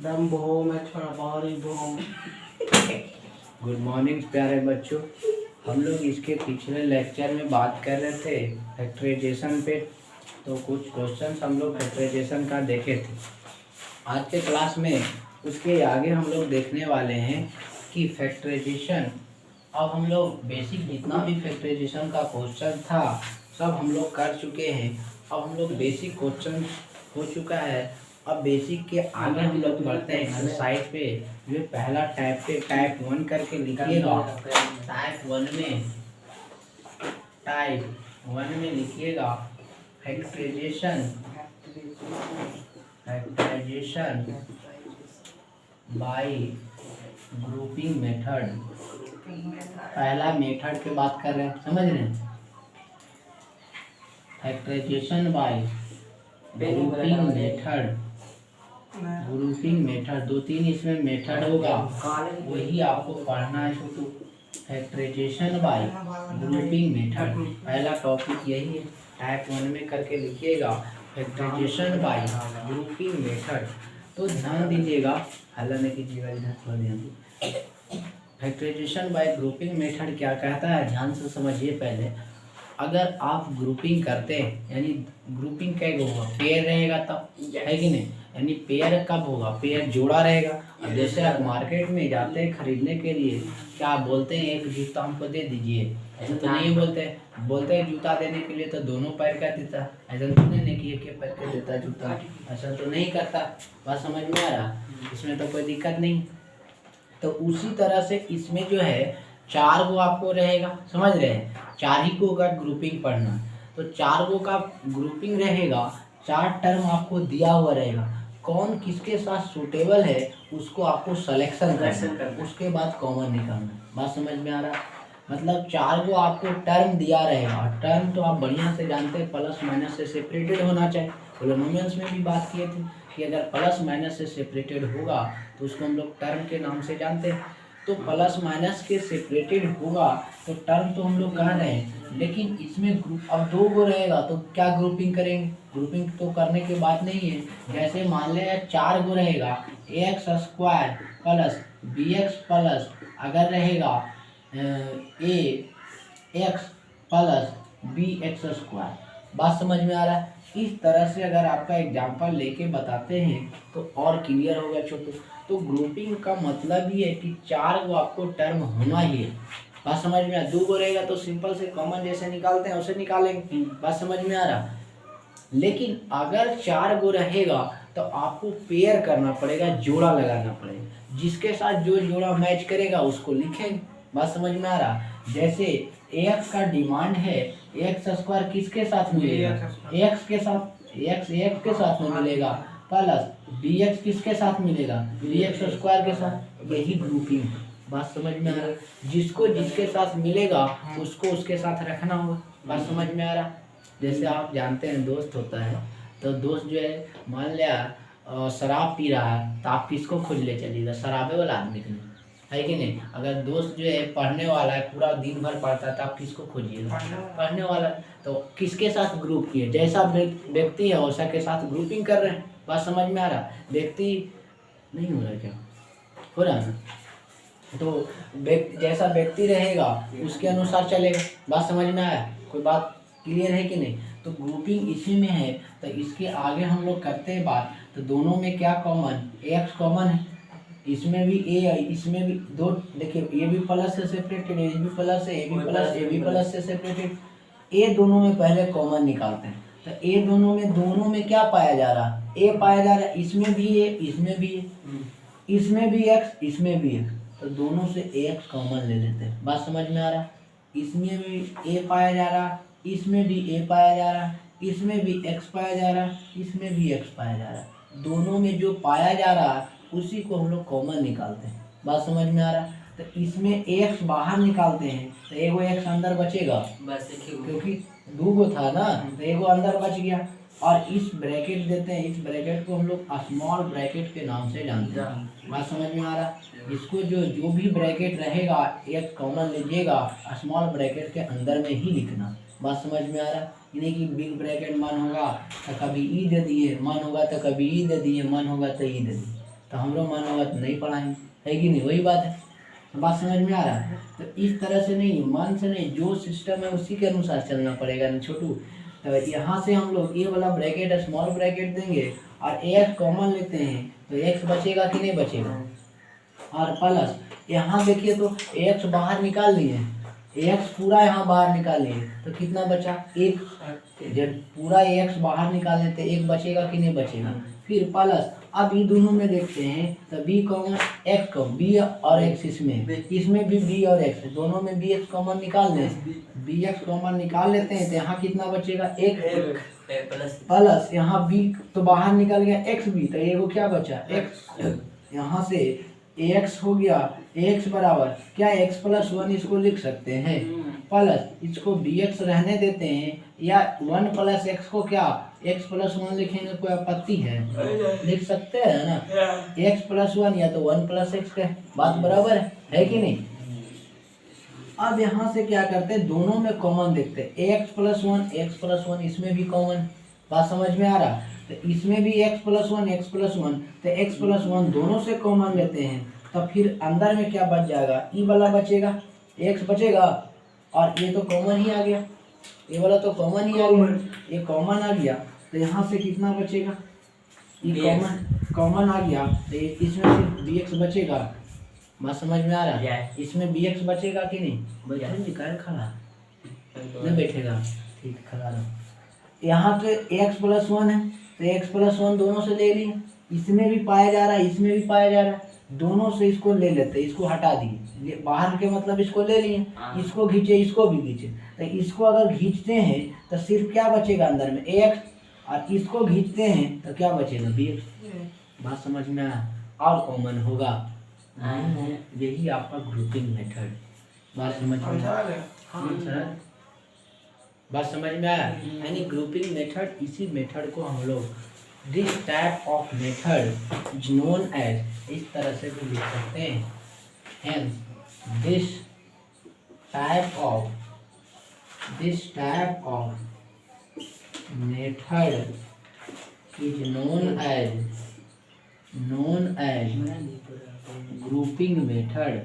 दम भो मैं थोड़ा बाहरी भो। गुड मॉर्निंग प्यारे बच्चों। हम लोग इसके पिछले लेक्चर में बात कर रहे थे फैक्टराइजेशन पे, तो कुछ क्वेश्चंस हम लोग फैक्टराइजेशन का देखे थे। आज के क्लास में उसके आगे हम लोग देखने वाले हैं कि फैक्टराइजेशन, अब हम लोग बेसिक जितना भी फैक्टराइजेशन का क्वेश्चन था सब हम लोग कर चुके हैं। अब हम लोग बेसिक क्वेश्चन हो चुका है। अब बेसिक के आगे हम लोग बढ़ते हैं एक्सरसाइज पे। जो पहला टाइप 1 करके लिखिएगा। टाइप वन में लिखिएगा फैक्टराइजेशन बाय ग्रुपिंग मेथड। पहला मेथड की बात कर रहे हैं, समझ रहे हैं? फैक्टराइजेशन बाय ग्रुपिंग मेथड 2-3 इसमें मेथड होगा, वही आपको पढ़ना है। छोटू फैक्टराइजेशन बाय ग्रुपिंग मेथड पहला टॉपिक यही है। टाइप 1 में करके लिखिएगा फैक्टराइजेशन बाय ग्रुपिंग मेथड। तो ध्यान दीजिएगा, हल्ला नहीं कीजिएगा, इधर थोड़ा ध्यान दीजिए। फैक्टराइजेशन बाय ग्रुपिंग मेथड क्या कहता है, ध्यान से समझिए। पहले अगर आप ग्रुपिंग करते हैं, यानी ग्रुपिंग कैसे होगा, पेयर रहेगा तब, है कि नहीं? यानी पेयर कब होगा, पेयर जोड़ा रहेगा। अब जैसे आप मार्केट में जाते हैं खरीदने के लिए, क्या बोलते हैं, एक जूता हमको दे दीजिए, ऐसा तो नहीं बोलते हैं जूता देने के लिए तो दोनों पैर का देता, ऐसा तो नहीं कि एक पैर का देता जूता, ऐसा तो नहीं करता। बात समझ में आ रहा? इसमें तो कोई दिक्कत नहीं। तो उसी तरह से इसमें जो है 4 गो आपको रहेगा, समझ रहे हैं? 4 ही को का ग्रुपिंग पढ़ना, तो 4 गो का ग्रुपिंग रहेगा। 4 टर्म आपको दिया हुआ रहेगा, कौन किसके साथ सूटेबल है उसको आपको सिलेक्शन करना, उसके बाद कॉमन निकालना। बात समझ में आ रहा? मतलब 4 गो आपको टर्म दिया रहेगा। टर्म तो आप बढ़िया से जानते हैं, प्लस माइनस से सेपरेटेड होना चाहिए। पोलिनोमियल्स में भी बात किए थे कि अगर प्लस माइनस से सेपरेटेड होगा तो उसको हम लोग टर्म के नाम से जानते हैं। तो प्लस माइनस के सेपरेटेड होगा तो टर्म तो हम लोग कह रहे हैं, लेकिन इसमें ग्रुप अब 2 गो रहेगा तो क्या ग्रुपिंग करेंगे? ग्रुपिंग तो करने की बात नहीं है। जैसे मान ले 4 गो रहेगा, x square plus b x plus अगर रहेगा a x plus b x square. बात समझ में आ रहा है? इस तरह से अगर आपका एग्जाम्पल लेके बताते हैं तो और क्लियर होगा छोटू। तो ग्रुपिंग का मतलब ही है कि 4 गो आपको टर्म होना ही है। बात समझ में आ? 2 गो रहेगा तो सिंपल से कॉमन जैसे निकालते हैं उसे निकालेंगे। बात समझ में आ रहा? लेकिन अगर 4 गो रहेगा तो आपको पेयर करना पड़ेगा, जोड़ा लगाना पड़ेगा। जिसके साथ जो जोड़ा मैच करेगा उसको लिखेंगे। बात समझ में आ रहा? जैसे एक्स का डिमांड है एक्स स्क्वायर किसके साथ मिलेगा? एक्स के साथ, एक्स के साथ में मिलेगा, प्लस बी एक्स किसके साथ मिलेगा? बी एक्स स्क्वायर के साथ। यही ग्रुपिंग। बात समझ में आ रहा? जिसको जिसके साथ मिलेगा उसको उसके साथ रखना होगा। बात समझ में आ रहा? जैसे आप जानते हैं दोस्त होता है, तो दोस्त जो है मान लिया शराब पी रहा है तो आप किसको खोज ले चलिएगा? शराबे वाला आदमी को, है कि नहीं? अगर दोस्त जो है पढ़ने वाला है, पूरा दिन भर पढ़ता है तो आप किसको खोजिएगा? पढ़ने वाला। तो किसके साथ ग्रुप किए? जैसा व्यक्ति है वैसा के साथ ग्रुपिंग कर रहे हैं। बात समझ में आ रहा? व्यक्ति नहीं हो रहा क्या? हो रहा है? तो जैसा व्यक्ति रहेगा उसके अनुसार चलेगा। बात समझ में आया? कोई बात क्लियर है कि नहीं? तो ग्रुपिंग इसी में है। तो इसके आगे हम लोग करते हैं बात, तो दोनों में क्या कॉमन? एक्स कॉमन है, इसमें भी ए है, इसमें भी दो। देखिए ये भी प्लस से सेपरेटेड है, ये भी प्लस है, ये भी प्लस से सेपरेटेड। ए दोनों में पहले कॉमन निकालते हैं। तो ए दोनों में क्या पाया जा रहा? ए पाया जा रहा है। इसमें भी है, इसमें भी है, इसमें भी एक्स, इसमें भी एक्स, तो दोनों से एक्स कॉमन ले लेते हैं। बात समझ में आ रहा? इसमें भी ए पाया जा रहा, इसमें भी ए पाया जा रहा, इसमें भी एक्स पाया जा रहा, इसमें भी एक्स पाया जा रहा। दोनों में जो पाया जा रहा उसी को हम लोग कॉमन निकालते हैं। बात समझ में आ रहा? तो इसमें एक्स बाहर निकालते हैं तो एगो एक्स अंदर बचेगा, बस, क्योंकि 2 गो था ना, तो एगो अंदर बच गया। और इस ब्रैकेट देते हैं, इस ब्रैकेट को हम लोग स्मॉल ब्रैकेट के नाम से जानते हैं। बात समझ में आ रहा? इसको जो भी ब्रैकेट रहेगा एक कॉमन लीजिएगा, स्मॉल ब्रैकेट के अंदर में ही लिखना। बात समझ में आ रहा? यानी कि बिग ब्रैकेट मन होगा तो कभी ई दे दिए, मन होगा तो कभी ई दे दिए, मन होगा तो ई दे दिए। तो हम लोग मन होगा तो नहीं पढ़ाएंगे, है कि नहीं? वही बात है, बात समझ में आ रहा है? तो इस तरह से नहीं, मन से नहीं, जो सिस्टम है उसी के अनुसार चलना पड़ेगा ना छोटू। तो यहाँ से हम लोग ये वाला ब्रैकेट स्मॉल ब्रैकेट देंगे और एक्स कॉमन लेते हैं तो एक्स बचेगा कि नहीं बचेगा, और प्लस यहाँ देखिए तो एक्स बाहर निकाल लिए, एक्स पूरा यहाँ बाहर निकाल लिए तो कितना बचा, एक। जब पूरा एक्स बाहर निकाल लेते एक बचेगा कि नहीं बचेगा, फिर प्लस अब ये दोनों में देखते हैं तो B common X common, B और एक्स इसमें भी बी और एक्स, दोनों में बी एक्स कॉमन निकाल लें, बी एक्स कॉमन निकाल लेते हैं तो यहाँ कितना बचेगा, एक प्लस यहाँ बी तो बाहर निकल गया एक्स बी, तो ये क्या बचा एक्स, यहाँ से एक्स हो गया, एक्स बराबर क्या एक्स प्लस वन इसको लिख सकते हैं, प्लस इसको बी एक्स रहने देते हैं या वन प्लस एक्स को क्या एक्स प्लस वन लिखेंगे, कोई आपत्ति है, लिख सकते हैं ना, एक्स प्लस वन या तो वन प्लस एक्स का, बात बराबर है कि नहीं? अब यहाँ से क्या करते हैं, दोनों में कॉमन देखते हैं, एक्स प्लस वन इसमें भी कॉमन, बात समझ में आ रहा? तो इसमें भी एक्स प्लस वन तो एक्स प्लस वन दोनों से कॉमन लेते हैं, तो फिर अंदर में क्या बच जाएगा, ई वाला बचेगा, एक्स बचेगा और ये तो कॉमन ही आ गया, ये वाला तो कॉमन ही आ गया, ये कॉमन आ गया तो यहाँ से कितना बचेगा, ये कॉमन आ गया तो इसमें सिर्फ बी एक्स बचेगा, बात समझ में आ रहा है? इसमें बी एक्स बचेगा कि नहीं, बैठेगा खड़ा नहीं बैठेगा, ठीक खड़ा रहो। यहाँ तो एक्स प्लस वन है तो एक्स प्लस वन दोनों से ले लिए, इसमें भी पाया जा रहा है इसमें भी पाया जा रहा है, दोनों से इसको ले लेते, इसको हटा दिए, बाहर के मतलब इसको ले लिए, इसको खींचे इसको भी खींचे, तो इसको अगर खींचते हैं तो सिर्फ क्या बचेगा अंदर में एक्स, और इसको खींचते हैं तो क्या बचेगा बी एक्स, बात समझ में आया? और कॉमन होगा, यही आपका ग्रुपिंग मेथड, बात समझ में आया? बात समझ में आया? यानी ग्रुपिंग मेथड, इसी मेथड को हम लोग this type of method is known as, इस तरह से भी लिख सकते हैं, hence this type of method is known as grouping method,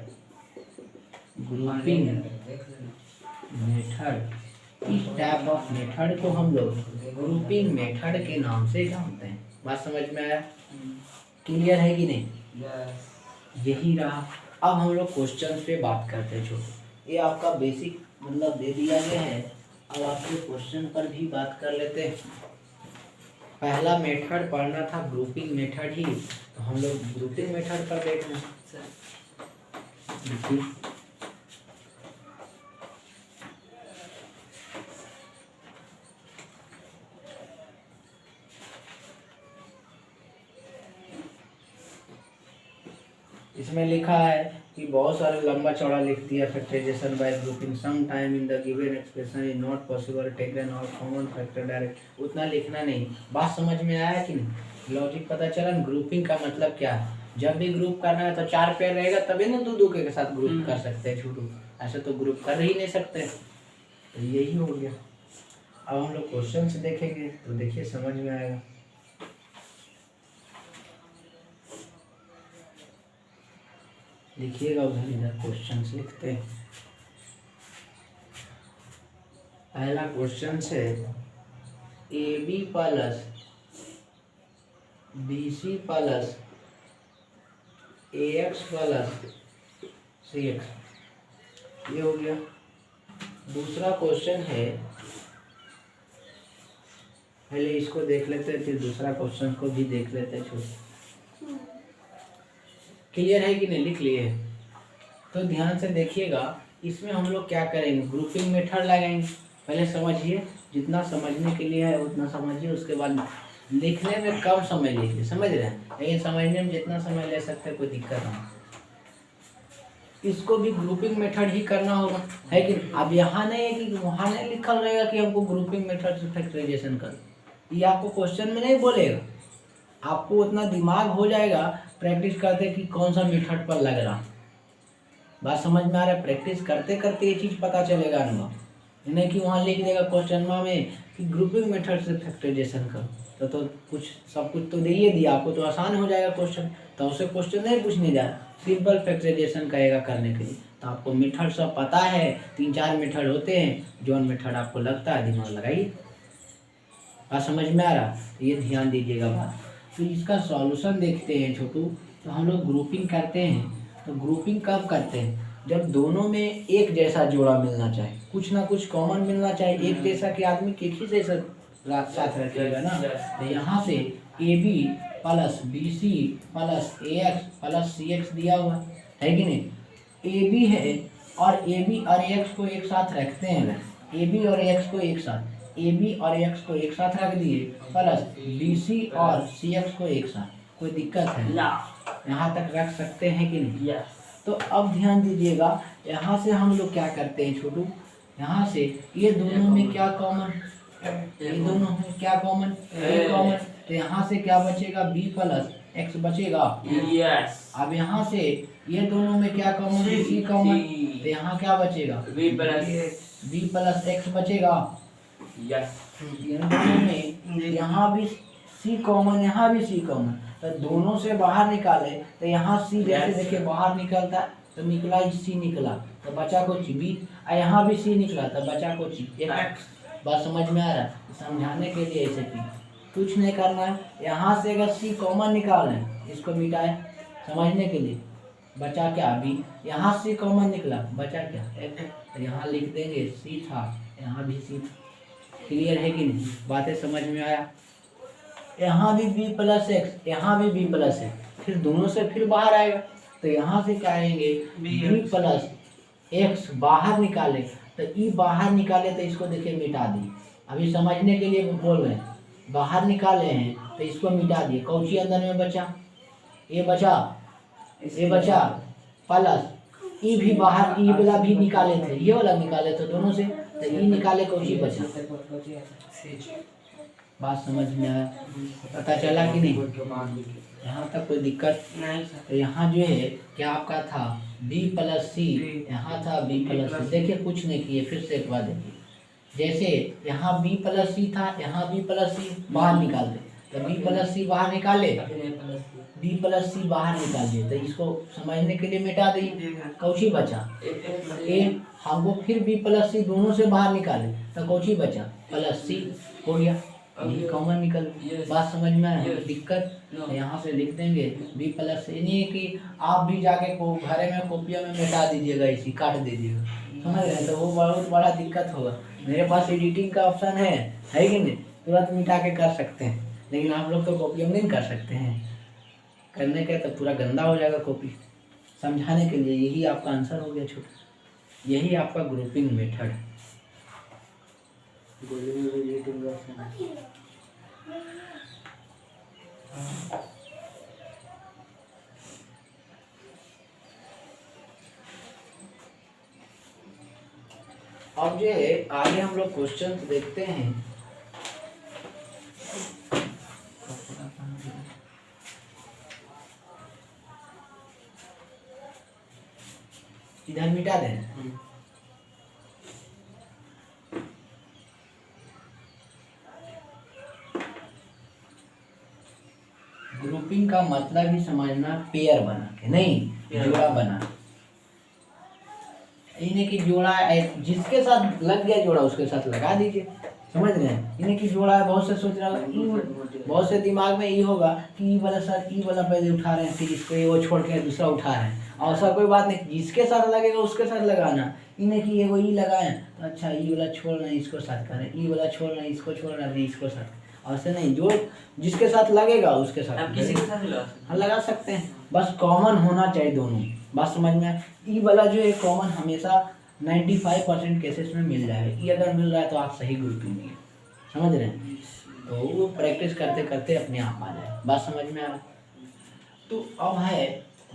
इस टाइप ऑफ मेथड को हम लोग ग्रुपिंग मेथड के नाम से जानते हैं, बात समझ में आया? क्लियर है कि नहीं? यही रहा। अब हम लोग क्वेश्चन पे बात करते हैं छोटे, ये आपका बेसिक मतलब दे दिया गया है, अब आपके क्वेश्चन पर भी बात कर लेते हैं। पहला मेथड पढ़ना था ग्रुपिंग मेथड ही, तो हम लोग ग्रुपिंग मेथड पर देख रहे हैं। इसमें लिखा है कि बहुत सारे लंबा चौड़ा लिख दिया, factorization by grouping some time in the given expression is not possible taken और कॉमन फैक्टर डायरेक्ट, उतना लिखना नहीं। बात समझ में आया कि नहीं? लॉजिक पता चला? ग्रुपिंग का मतलब क्या है, जब भी ग्रुप करना है तो 4 पेयर रहेगा तभी ना दो के साथ ग्रुप कर सकते हैं छोटू, ऐसे तो ग्रुप कर ही नहीं सकते। तो यही हो गया। अब हम लोग क्वेश्चन से देखेंगे तो देखिए समझ में आएगा। लिखिएगा उधर, इधर क्वेश्चन लिखते हैं। पहला क्वेश्चन है A B plus B C plus A x plus C X, ये हो गया। दूसरा क्वेश्चन है, पहले इसको देख लेते हैं फिर दूसरा क्वेश्चन को भी देख लेते हैं। क्लियर है कि नहीं? लिख लिए? तो ध्यान से देखिएगा, इसमें हम लोग क्या करेंगे, ग्रुपिंग मेथड लगाएंगे। पहले समझिए, जितना समझने के लिए है उतना समझिए, उसके बाद लिखने में कम समय लीजिए, समझ रहे हैं, लेकिन समझने में जितना समय ले सकते हैं कोई दिक्कत नहीं। इसको भी ग्रुपिंग मेथड ही करना होगा, है कि? अब यहाँ नहीं है कि वहाँ नहीं लिखल रहेगा कि हमको ग्रुपिंग मेथड से फैक्टराइजेशन कर, ये आपको क्वेश्चन में नहीं बोलेगा। आपको उतना दिमाग हो जाएगा प्रैक्टिस करते कि कौन सा मेथड पर लग रहा। बात समझ में आ रहा है? प्रैक्टिस करते करते ये चीज़ पता चलेगा अनुभव, नहीं कि वहाँ लिख देगा क्वेश्चन में कि ग्रुपिंग मेथड से फैक्टराइजेशन करो तो कुछ सब कुछ तो दे ही दिया आपको, तो आसान हो जाएगा क्वेश्चन। तो उससे क्वेश्चन नहीं पूछने जा रहा, सिंपल फैक्टराइजेशन कहेगा करने के लिए। तो आपको मेथड सब पता है, 3-4 मेथड होते हैं, जो मेथड आपको लगता है दिमाग लगाइए। बात समझ में आ रहा, तो ये ध्यान दीजिएगा बात। तो इसका सॉल्यूशन देखते हैं छोटू। तो हम लोग ग्रुपिंग करते हैं, तो ग्रुपिंग कब करते हैं, जब दोनों में एक जैसा जोड़ा मिलना चाहिए, कुछ ना कुछ कॉमन मिलना चाहिए। एक जैसा कि आदमी के ही जैसा साथ रखिएगा ना। तो यहाँ से AB plus BC plus AX plus CX दिया हुआ है कि नहीं। AB है और AB और AX को एक साथ रखते हैं ना, AB और AX को एक साथ, AB और AX को एक साथ रख दिए, प्लस BC और CX को एक साथ, कोई दिक्कत है? यहाँ तक रख सकते हैं कि नहीं? तो अब ध्यान दीजिएगा, यहाँ से हम लोग क्या करते हैं छोटू, यहाँ से ये दोनों में क्या कॉमन, ये दोनों में क्या कॉमन, ये कॉमन। तो यहाँ से क्या बचेगा, B प्लस X बचेगा। अब यहाँ से ये दोनों में क्या कॉमन, C कॉमन, तो यहाँ क्या बचेगा, B प्लस X बचेगा। दोनों में यहाँ भी C कॉमन, यहाँ भी C कॉमन, तो दोनों से बाहर निकाले तो यहाँ C जैसे देखिए बाहर निकलता है, तो निकला C निकला, तो बचा को B, और यहाँ भी C निकला तो बचा को X। बात समझ में आ रहा है? समझाने के लिए ऐसे की कुछ नहीं करना है। यहाँ से अगर C कॉमन निकाल लें, इसको मिटाए समझने के लिए, बचा क्या B, यहाँ C कॉमन निकला, बचा क्या तो यहाँ लिख देंगे C था, यहाँ भी C। क्लियर है कि नहीं? बातें समझ में आया? यहाँ भी B प्लस X, यहाँ भी B प्लस X, फिर दोनों से फिर बाहर आएगा, तो यहाँ से क्या आएंगे, B प्लस X बाहर निकाले, तो E बाहर निकाले तो इसको देखिए मिटा दिए। अभी समझने के लिए बोल रहे हैं, बाहर निकाले हैं तो इसको मिटा दिए, कौची अंदर में बचा, ये बचा, ये बचा, प्लस E भी बाहर, E वाला भी निकाले थे, ये वाला निकाले थे दोनों से, तो E निकाले कौची बचा। बात समझ में आया? पता चला कि नहीं? यहाँ तक कोई दिक्कत नहीं। तो यहाँ जो है क्या आपका था B प्लस C, यहाँ था B प्लस C। देखिए कुछ नहीं किए, फिर से एक बार देखिए, जैसे यहाँ B प्लस C था, यहाँ B प्लस C बाहर निकाल दे, तो B प्लस C बाहर निकाले, B प्लस C बाहर निकाल दिए, तो इसको समझने के लिए मिटा दी, कौची बचा A। हमको फिर B प्लस C दोनों से बाहर निकाले, तो कौची बचा, प्लस C हो गया, ये कॉमन निकल। बात समझ में आया? दिक्कत यहाँ से लिख देंगे B प्लस C, नहीं कि आप भी जाके घरे में कॉपियों में मिटा दीजिएगा, इसी काट दीजिएगा, समझ रहे हैं, तो वो बहुत बड़ा दिक्कत होगा। मेरे पास एडिटिंग का ऑप्शन है कि नहीं, तुरंत मिटा के कर सकते हैं, लेकिन आप लोग तो कॉपी में नहीं कर सकते हैं, करने के तो पूरा गंदा हो जाएगा कॉपी। समझाने के लिए यही आपका आंसर हो गया छोटा, यही आपका ग्रुपिंग मेथड। अब जो है आगे हम लोग क्वेश्चन देखते हैं। इधर मिटा दें। ग्रुपिंग का मतलब ही समझना पेयर बना के, नहीं जोड़ा बना, इन्हें की जोड़ा जिसके साथ लग गया जोड़ा उसके साथ लगा दीजिए, समझ रहे हैं। इन्हें की जोड़ा है, बहुत से सोच रहा है, बहुत से दिमाग में ये होगा कि ई वाला सर ई वाला पहले उठा रहे हैं, फिर इसको वो छोड़ के दूसरा उठा रहे हैं, और ऐसा कोई बात नहीं, जिसके साथ लगेगा उसके साथ लगाना। इन्हें की ये वो ई लगाए तो अच्छा ई वाला छोड़ रहे हैं इसको साथ करें, ई वाला छोड़ रहे हैं इसको छोड़ रहे हैं इसको साथ, ऐसे नहीं, जो जिसके साथ लगेगा उसके साथ किसी के साथ लगा सकते हैं, बस कॉमन होना चाहिए दोनों। बात समझ में? ई वाला जो है कॉमन हमेशा 95% केसेस में मिल जाएगा, ये अगर मिल रहा है तो आप सही ग्रुपिंग है, समझ रहे हैं। तो वो प्रैक्टिस करते करते अपने आप आ जाए। बात समझ में आ रहा? तो अब है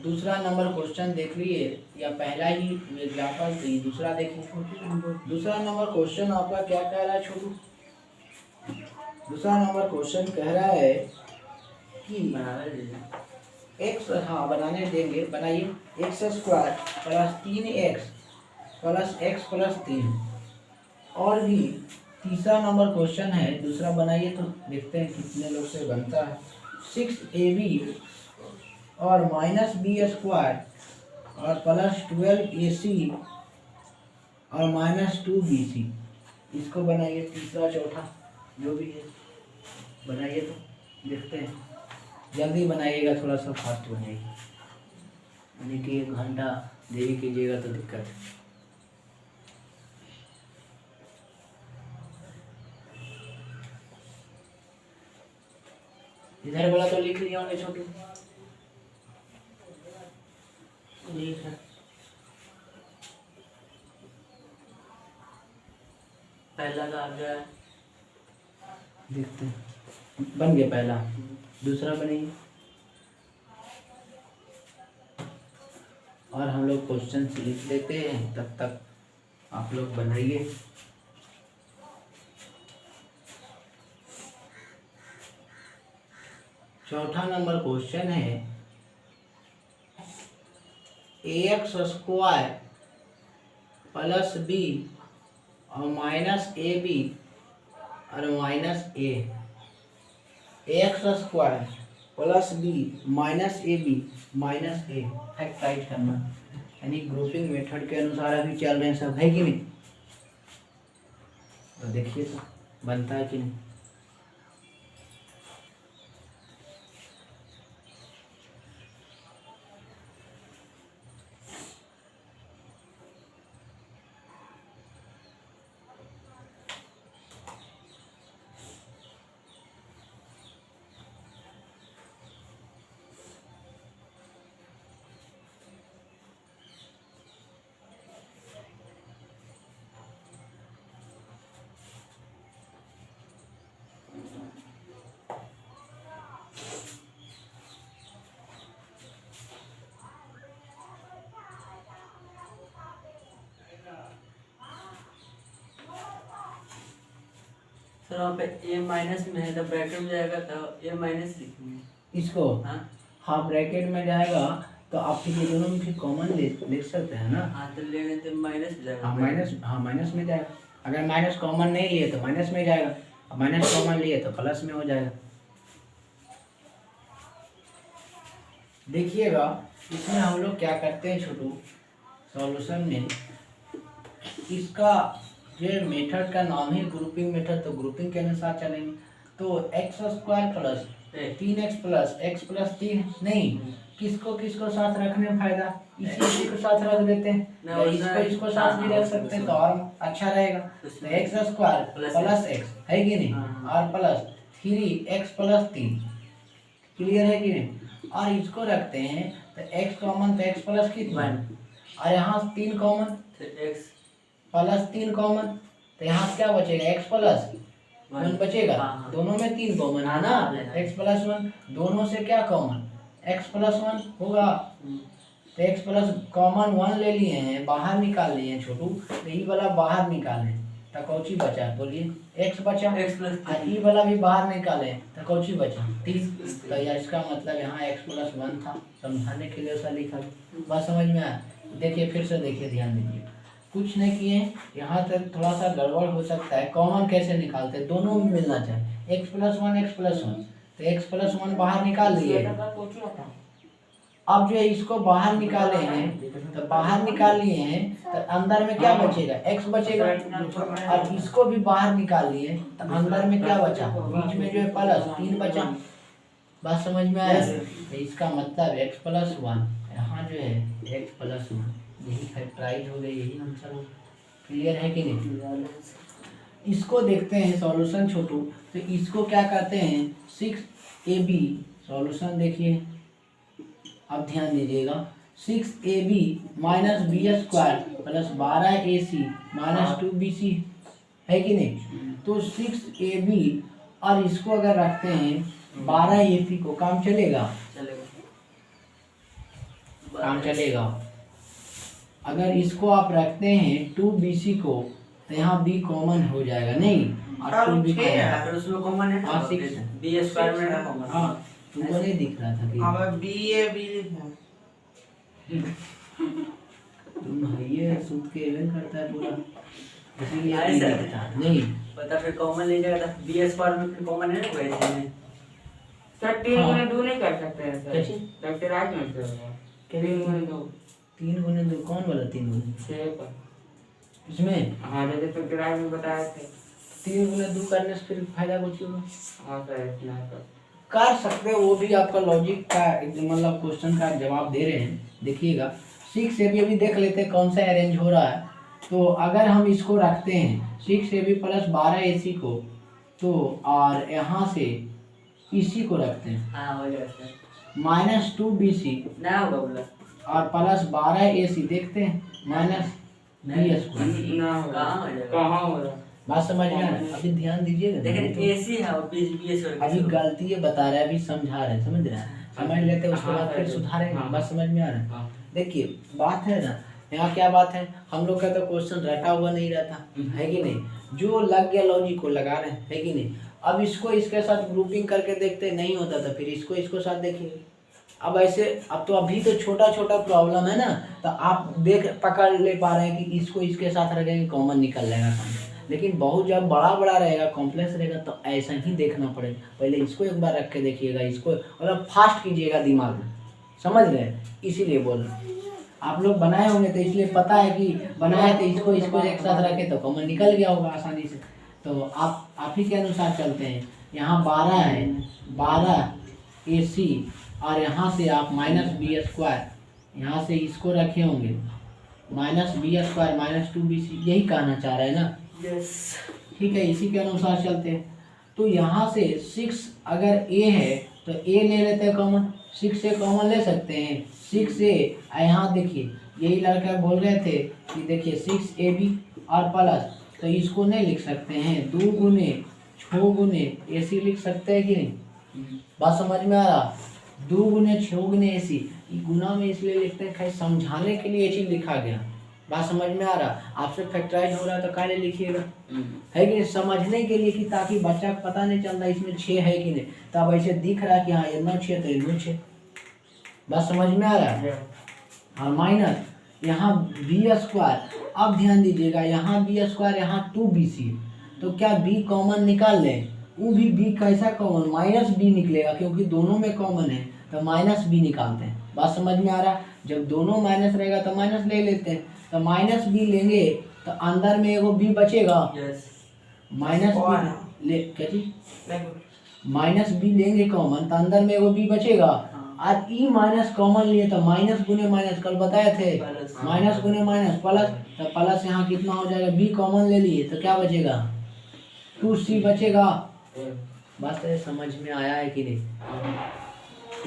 दूसरा नंबर क्वेश्चन देख लिए, या पहला ही एग्जाम्पल थी, दूसरा देखिए। दूसरा नंबर क्वेश्चन आपका क्या कह रहा है छोटू? दूसरा नंबर क्वेश्चन कह रहा है कि x, हाँ बनाने देंगे, बनाइए, x² plus 3x plus x plus 3 और भी तीसरा नंबर क्वेश्चन है, दूसरा बनाइए तो देखते हैं कितने लोग से बनता है। 6ab और -b² और +12ac और -2bc, इसको बनाइए। तीसरा चौथा जो भी है बनाइए तो देखते हैं। जल्दी बनाइएगा, थोड़ा सा फास्ट बनाइए, यानी कि 1 घंटा देरी कीजिएगा तो दिक्कत है। इधर वाला तो लिख लिया होंगे छोटू। ठीक है। पहला का आ गया है, देखते हैं। बन गया पहला, दूसरा बनेगी। और हम लोग क्वेश्चन लिख लेते हैं, तब तक आप लोग बनाइए। चौथा नंबर क्वेश्चन है, ax² + b और -ab और -a। ax² + b -ab -a factorise करना, यानी ग्रुपिंग मेथड के अनुसार अभी चल रहे हैं सब, है कि नहीं? तो देखिए तो बनता है कि नहीं। सर वहाँ पे a माइनस में है तो ब्रैकेट में जाएगा तो a माइनस लिखेंगे इसको हाँ। हाँ ब्रैकेट में जाएगा तो आप फिर ये दोनों में फिर कॉमन लिख सकते हैं ना। हाँ तो लेंगे तो माइनस में जाएगा। हाँ माइनस में जाएगा। अगर माइनस कॉमन नहीं लिए तो माइनस में जाएगा, और माइनस कॉमन लिए तो प्लस में हो जाएगा। देखिएगा इसमें हम लोग क्या करते हैं छोटू, सॉल्यूशन में इसका जो मेथड का नाम है ग्रुपिंग मेथड, तो ग्रुपिंग के अनुसार चलेंगे। तो x² + 3x + x + 3 नहीं, किसको किसको साथ रखने में फायदा, इसी को साथ रख देते हैं, या इसको साथ भी रख सकते हैं तो और अच्छा रहेगा। तो x² + x है कि नहीं, और +3x + 3, क्लियर है कि नहीं। और इसको रखते हैं तो x कॉमन, तो x प्लस कितना, और यहाँ 3 कॉमन तो x +3 कॉमन, तो यहाँ क्या बचेगा, x + 1 बचेगा। दोनों में 3 कॉमन है ना, x + 1 दोनों से क्या कॉमन, x + 1 होगा। तो x प्लस कॉमन 1 ले लिए हैं, बाहर निकाल लिए हैं छोटू, तो ई वाला बाहर निकालें तो कौची बचा, बोलिए x बचा, और ई वाला भी बाहर निकालें तो कौची बचा, 3। तो या इसका मतलब यहाँ x + 1 था, समझाने के लिए ऐसा लिखा। बात समझ में आया। देखिए फिर से देखिए, ध्यान दीजिए, कुछ नहीं किए, यहाँ तक थोड़ा सा गड़बड़ हो सकता है। कॉमन कैसे निकालते हैं, दोनों में मिलना चाहिए, x + 1 x + 1, तो x + 1 बाहर निकाल लिए। अब जो है इसको बाहर निकाले हैं, तो बाहर निकाल लिए हैं, तो अंदर में क्या बचेगा, x बचेगा। और इसको भी बाहर निकाल लिए तो अंदर में क्या बचा, बीच में जो है +3 बचा। बात समझ में आया। तो इसका मतलब x + 1, यहाँ जो है x + 1, यही फैक्टराइज हो गई, यही आंसर। क्लियर है कि नहीं। इसको देखते हैं सॉल्यूशन छोटू, तो इसको क्या कहते हैं, 6ab सॉल्यूशन देखिए, अब ध्यान दीजिएगा, 6ab - b² + 12ac - 2bc है कि नहीं। तो 6ab और इसको अगर रखते हैं 12ac को, काम चलेगा, काम चलेगा। अगर इसको आप रखते हैं 2bc को, तो यहाँ b कॉमन हो जाएगा, नहीं और 2b उसमें कॉमन है, 6 b² में कॉमन। हाँ तुमको नहीं दिख रहा था कि अब b लिखा तुम ये सूद के इवेंट करता है पूरा। इसीलिए हाँ, बी सर। दिखता नहीं। पता फिर कॉमन ले जाएगा तो बी स्क्वायर में फिर कॉमन है ना वैसे में। सर 3 हाँ। गुने 2 नहीं कर सकते हैं सर। कैसे? फैक्टराइज में से होगा। 3 गुने 2 3 गुने 2 कौन वाला 3 गुने 6 पर। इसमें हाँ जैसे फैक्टराइज में बताए थे। 3 गुने 2 करने से फिर फायदा कुछ होगा? हाँ सर इतना है सर। कर सकते हो, वो भी आपका लॉजिक का मतलब क्वेश्चन का जवाब दे रहे हैं। देखिएगा 6 से भी अभी देख लेते हैं कौन सा अरेंज हो रहा है। तो अगर हम इसको रखते हैं 6 से भी प्लस 12 AC को, तो और यहाँ से इसी को रखते हैं हाँ हो जाएगा सर। -2 BC ना होगा बोला। और प्लस 12 AC देखते हैं माइनस बी स्क्वायर। ना होगा। कहाँ हो जाएगा? कहाँ हो रहा? बात समझ में आ रहा है? अभी ध्यान दीजिएगा। लेकिन एसी है और बी स्क्वायर अभी गलती ये बता रहा है, अभी समझा रहे हैं, समझ रहे हैं, समझ लेते हैं उसके बाद फिर सुधारेंगे। हाँ। बात समझ में आ रहा है? हाँ। देखिए बात है ना, यहाँ क्या बात है, हम लोग का तो क्वेश्चन रटा हुआ नहीं रहता है कि नहीं, जो लग गया लॉजिक को लगा रहे हैं, है कि नहीं। अब इसको इसके साथ ग्रुपिंग करके देखते नहीं होता था, फिर इसको इसको साथ देखेंगे। अब ऐसे अब तो अभी तो छोटा छोटा प्रॉब्लम है ना, तो आप देख पकड़ ले पा रहे हैं कि इसको इसके साथ रखेंगे कॉमन निकल जाएगा सामने। लेकिन बहुत जब बड़ा बड़ा रहेगा, कॉम्प्लेक्स रहेगा, तो ऐसा ही देखना पड़ेगा। पहले इसको एक बार रख के देखिएगा, इसको मतलब फास्ट कीजिएगा दिमाग में, समझ रहे हैं, इसीलिए बोल रहे हैं। आप लोग बनाए होंगे तो इसलिए पता है कि बनाए तो इसको इसको एक साथ रखे तो कॉमन निकल गया होगा आसानी से। तो आप ही के अनुसार चलते हैं। यहाँ 12 है, 12 AC और यहाँ से आप -B स्क्वायर, यहाँ से इसको रखे होंगे -B स्क्वायर -2 BC, यही कहना चाह रहे हैं ना। यस ठीक है, इसी के अनुसार चलते हैं। तो यहाँ से 6 अगर A है तो A ले लेते हैं कॉमन, 6 से कॉमन ले सकते हैं 6 से। यहाँ देखिए यही लड़का बोल रहे थे कि देखिए 6AB और प्लस, तो इसको नहीं लिख सकते हैं 2 गुने 6 गुने AC लिख सकते हैं कि नहीं? बात समझ में आ रहा? 2 गुने 6 गुने AC, गुना में इसलिए लिखते हैं, खाली समझाने के लिए ये चीज़ लिखा गया। बात समझ में आ रहा? आपसे फैक्टराइज हो रहा है तो काहे लिखिएगा, है कि नहीं, समझने के लिए, कि ताकि बच्चा को पता नहीं चलता इसमें 6 है कि नहीं। तो अब ऐसे दिख रहा है कि हाँ ये 9 6 तो ये 9 6। बात समझ में आ रहा है? और माइनस यहाँ B स्क्वायर, अब ध्यान दीजिएगा यहाँ B स्क्वायर, यहाँ 2 BC, तो क्या B कॉमन निकाल लें? वो भी B कैसा कॉमन, -B निकलेगा, क्योंकि दोनों में कॉमन है, तो -B निकालते हैं। बात समझ में आ रहा? जब दोनों माइनस रहेगा तो माइनस ले लेते हैं, तो -B लेंगे तो अंदर में एगो B बचेगा, यस -B ले क्या चीज -B लेंगे कॉमन, तो अंदर में एगो B बचेगा। और ई माइनस कॉमन लिए तो माइनस गुने माइनस कल बताए थे, माइनस गुने माइनस प्लस, तो प्लस यहाँ कितना हो जाएगा, B कॉमन ले लिए तो क्या बचेगा, 2C बचेगा। बात है समझ में आया है कि नहीं?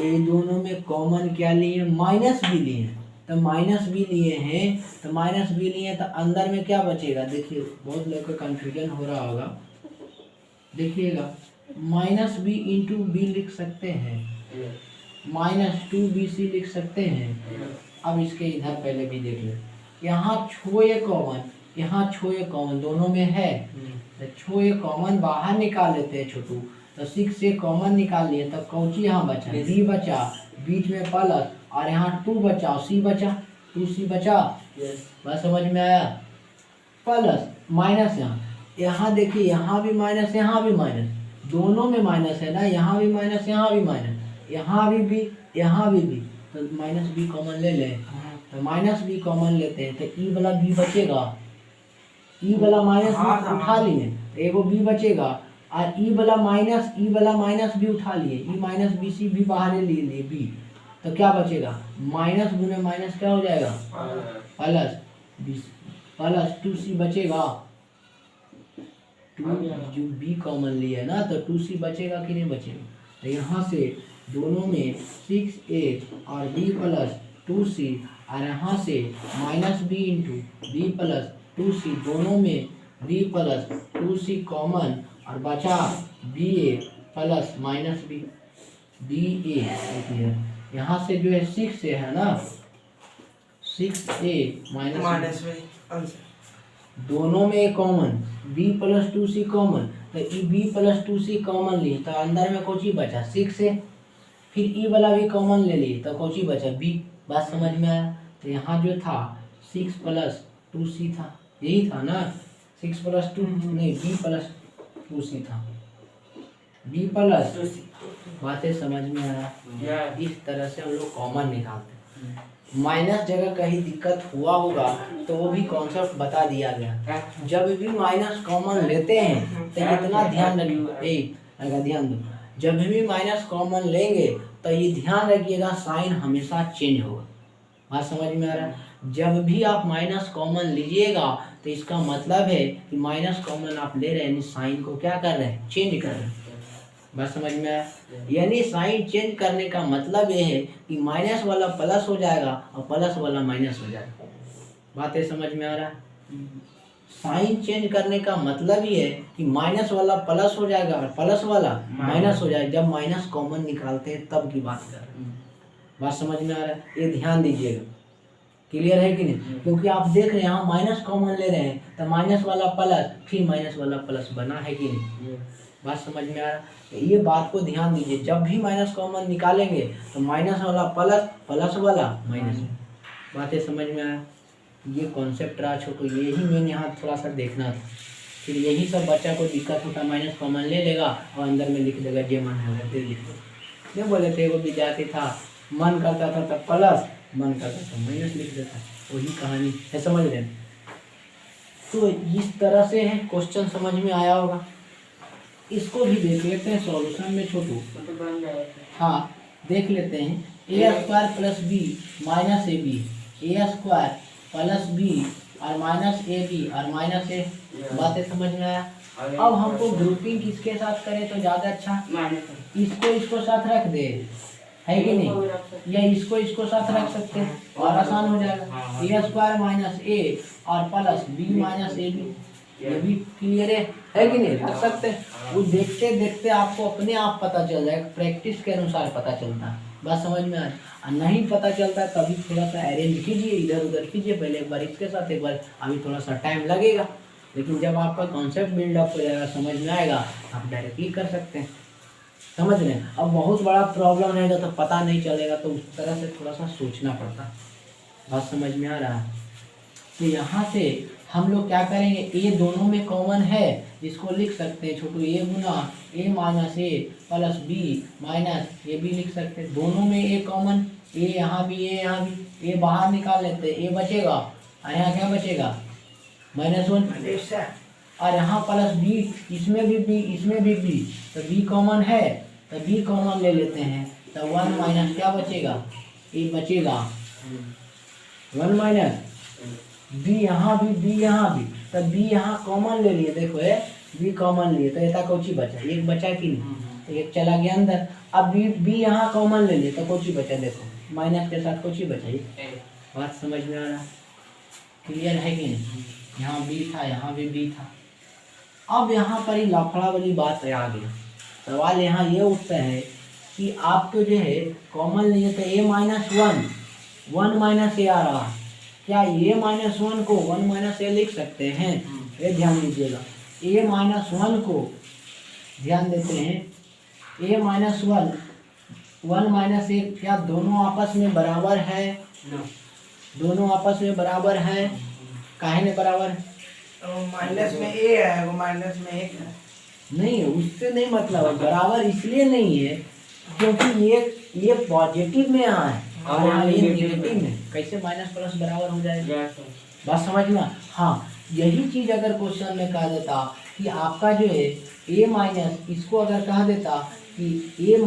ये दोनों में कॉमन क्या लिए, -B लिए, तो -B लिए हैं, तो -B लिए तो अंदर में क्या बचेगा, देखिए बहुत लोग का कंफ्यूजन हो रहा होगा, देखिएगा -B इंटू B लिख सकते हैं, -2 BC लिख सकते हैं। अब इसके इधर पहले भी देख ले, यहाँ छोए कॉमन, यहाँ छोए कॉमन दोनों में है, तो छोए कॉमन बाहर निकाल लेते हैं छोटू, तो 6 से कॉमन निकाल लिए तो कौची यहाँ बचा, B बचा, बीच में प्लस, और यहाँ 2 बचा, C बचा, 2C बचा। बात समझ में आया? प्लस माइनस यहाँ देखिए, यहाँ भी माइनस, यहाँ भी माइनस, दोनों में माइनस है ना, यहाँ भी माइनस, यहाँ भी माइनस, यहाँ भी, यहाँ भी, तो -B कॉमन ले लें, तो -B कॉमन लेते हैं, तो ई वाला B बचेगा, ई वाला माइनस उठा लिए तो एगो B बचेगा, और ई वाला माइनस भी उठा लिए, ई -BC भी बाहर ले लिए B, तो क्या बचेगा, माइनस गुने माइनस क्या हो जाएगा, प्लस 2C बचेगा, 2 जो B कॉमन लिया है ना, तो 2C बचेगा कि नहीं बचेगा। तो यहाँ से दोनों में 6A और B प्लस 2C, और यहाँ से -B into B plus 2C, दोनों में B प्लस 2C कॉमन, और बचा BA प्लस -B, BA देखिए यहाँ से जो है 6A है ना, 6A माइनस दोनों में common, B plus 2C common, तो ई B प्लस 2C कॉमन ली तो अंदर में कोची बचा 6A, फिर ई वाला भी कॉमन ले लिए तो कोची बचा B। बात समझ में आया? तो यहाँ जो था 6 प्लस 2C था, यही था ना, 6 + 2 नहीं b + 2c था, b प्लस, बातें समझ में आ रहा है। या इस तरह से हम लोग कॉमन निकालते हैं। माइनस जगह कहीं दिक्कत हुआ होगा तो वो भी कॉन्सेप्ट बता दिया गया। जब भी माइनस कॉमन लेते हैं तो इतना ध्यान रखिए, ध्यान दो, जब भी माइनस कॉमन लेंगे तो ये ध्यान रखिएगा साइन हमेशा चेंज होगा। बात समझ में आ रहा है? जब भी आप माइनस कॉमन लीजिएगा तो इसका मतलब है कि माइनस कॉमन आप ले रहे हैं, साइन को क्या कर रहे हैं, चेंज कर रहे हैं। बात समझ में आया? यानी साइन चेंज करने का मतलब ये है कि माइनस वाला प्लस हो जाएगा और प्लस वाला माइनस हो जाएगा। बातें समझ में आ रहा है? साइन चेंज करने का मतलब ये है कि माइनस वाला प्लस हो जाएगा और प्लस वाला माइनस हो जाएगा। जब माइनस कॉमन निकालते हैं तब की बात कर रहे हैं। बात समझ में आ रहा है? ये ध्यान दीजिएगा। क्लियर है कि नहीं? क्योंकि आप देख रहे हैं यहाँ माइनस कॉमन ले रहे हैं तो माइनस वाला प्लस फिर माइनस वाला प्लस बना है कि नहीं? बात समझ में आ रहा है? ये बात को ध्यान दीजिए, जब भी माइनस कॉमन निकालेंगे तो माइनस वाला प्लस, प्लस वाला माइनस। बातें समझ में आया? ये कॉन्सेप्ट रहा छोटो, यही मैंने यहाँ थोड़ा सा देखना था। फिर यही सब बच्चा को दिक्कत होता, माइनस कॉमन ले लेगा और अंदर में लिख देगा जे मन होगा फिर लिख दो। नहीं बोले थे, वो विद्यार्थी था, मन करता था तब प्लस, मन करता था माइनस लिख देता, वही कहानी है। समझ रहे हैं? तो इस तरह से है, क्वेश्चन समझ में आया होगा। इसको भी देख लेते हैं सॉल्यूशन में छोटू। तो बन जाएगा। हाँ देख लेते हैं। a² + b minus ab, a² + b और माइनस ab और माइनस a। बातें समझ में आया? अब हमको ग्रुपिंग किसके साथ करें तो ज़्यादा अच्छा? इसको साथ रख दे, है कि नहीं? या इसको साथ रख सकते हैं और आसान हो जाएगा। a² - a और प्लस b - ab, ये भी क्लियर है कि नहीं? रख सकते हैं। वो देखते देखते आपको अपने आप पता चल जाएगा, प्रैक्टिस के अनुसार पता चलता है। बात समझ में आ रही? नहीं पता चलता तभी थोड़ा सा अरेंज कीजिए, इधर उधर कीजिए, पहले एक बार इसके साथ, एक बार, अभी थोड़ा सा टाइम लगेगा, लेकिन जब आपका कॉन्सेप्ट बिल्डअप हो जाएगा, समझ में आएगा, आप डायरेक्टली कर सकते हैं। समझ रहे हैं? अब बहुत बड़ा प्रॉब्लम रहेगा तो पता नहीं चलेगा, तो उस तरह से थोड़ा सा सोचना पड़ता है। बात समझ में आ रहा है? तो यहाँ से हम लोग क्या करेंगे, ए दोनों में कॉमन है, इसको लिख सकते हैं छोटू, a गुना a - a plus b minus a भी लिख सकते हैं। दोनों में a कॉमन, a यहाँ भी, a यहाँ भी, a बाहर निकाल लेते हैं, a बचेगा और यहाँ क्या बचेगा, -1, और यहाँ प्लस b, इसमें भी b, इसमें भी b, तो b कॉमन है तो b कॉमन ले लेते हैं, तो 1 माइनस क्या बचेगा, a बचेगा, 1 माइनस b यहाँ भी, b यहाँ भी, तो b यहाँ कॉमन ले लिए, देखो है b कॉमन लिए तो ऐसा कोची बचा, एक बचा कि नहीं, तो एक चला गया अंदर। अब b यहाँ कॉमन ले लिए तो कोची बचा, देखो माइनस के साथ कोची बचा, ये बात समझ में आ रहा है? क्लियर है कि नहीं? यहाँ b था, यहाँ भी b था। अब यहाँ पर ही लफड़ा वाली बात आ गई। सवाल यहाँ ये उठता है कि आपको जो है कॉमन लिए तो a - 1 माइनस a आ रहा है, क्या a - 1 को 1 - a लिख सकते हैं? ये ध्यान दीजिएगा, a - 1 को ध्यान देते हैं, a - 1 - a क्या दोनों आपस में बराबर है? दोनों आपस में बराबर है। काहे में बराबर है? माइनस में a है, वो माइनस में 1 है। नहीं, उससे नहीं मतलब, बराबर इसलिए नहीं है क्योंकि ये पॉजिटिव में यहाँ है और यहाँ ये नेगेटिव में, कैसे माइनस प्लस बराबर हो जाएगा? बात समझ में? हाँ, यही चीज अगर क्वेश्चन में कहा देता कि आपका जो है a माइनस, इसको अगर कहा देता कि a -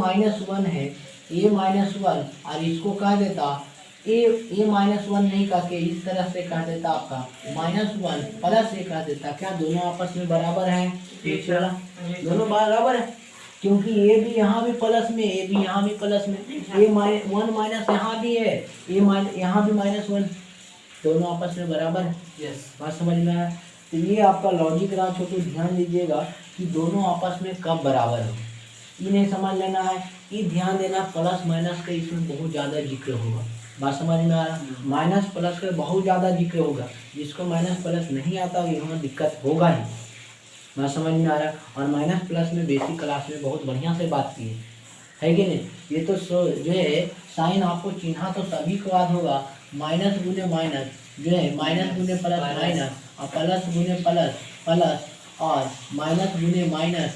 1 है, a - 1 और इसको कहा देता a - 1 नहीं कह के इस तरह से कह देता आपका -1 प्लस a कह देता, क्या दोनों आपस में बराबर है? दोनों बराबर है क्योंकि a भी यहाँ भी प्लस में, a भी यहाँ भी प्लस में, a - 1 माइनस यहाँ भी है, यहाँ भी -1, दोनों आपस में बराबर है। यस, बात समझ में आया? तो ये आपका लॉजिक रहा छोटू, ध्यान दीजिएगा कि दोनों आपस में कब बराबर हो, ये नहीं समझ लेना है, ये ध्यान देना। प्लस माइनस का इसमें बहुत ज़्यादा जिक्र होगा। बात समझ में आ रहा? माइनस प्लस का बहुत ज़्यादा जिक्र होगा, जिसको माइनस प्लस नहीं आता यहाँ दिक्कत होगा ही। बात समझ में आ रहा? और माइनस प्लस में बेसिक क्लास में बहुत बढ़िया से बात की है कि नहीं? ये तो जो है साइन आपको चिन्हा तो सभी को याद होगा, माइनस गुने माइनस जो है, माइनस गुने प्लस माइनस और प्लस गुने प्लस, प्लस और माइनस गुने माइनस,